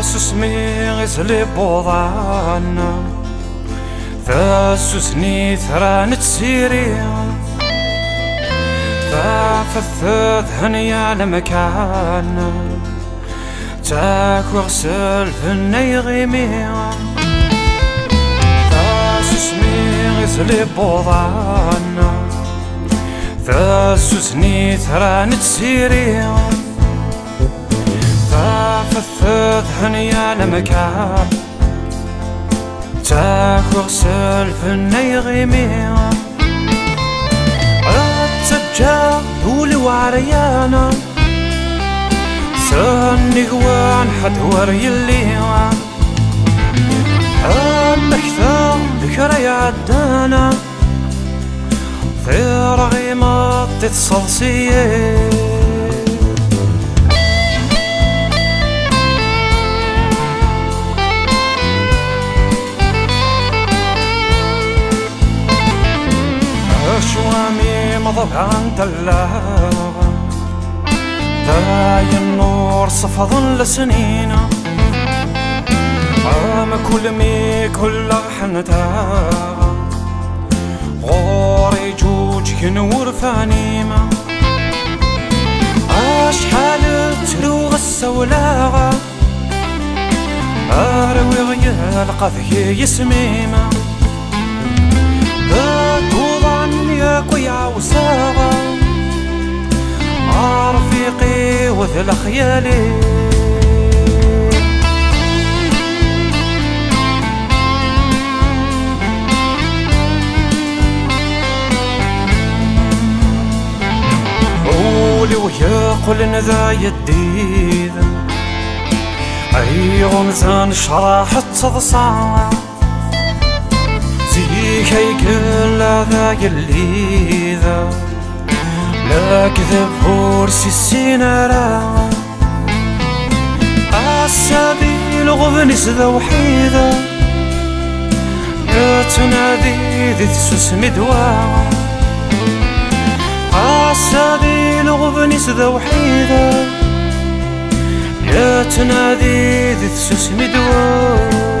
سسمي غزلي بوضان سسني ثران تسيري فثث هنيا لمكان تاكو غسل في النيغيمي سسمي غزلي بوضان سسني ثران تسيري فثث هنيا لمكان تاكو غسل في النيغيمي التجار دولي وعريانا سني قوان حدور يلي مكثر ذكرى عدانا في رغيمة تتصلصيه شوامي مضى عن تلاغة داي النور صفض لسنينا كل مي كل حنتها غوري جوج كنور فانيما أشحال تلوغ السولاغة أروي غيال قذي يسميما يا وساغة رفيقي وذل خيالي قولي ويقول نذا يديد أي غمزان شراحة تضصع زيك يقل ذا يلي ذا لا كذب هورسي السينارا السبيل غبنس ذا وحيدا يا تنادي ذي تسوس مدوا السبيل غبنس ذا وحيدا يا تنادي ذي تسوس مدوا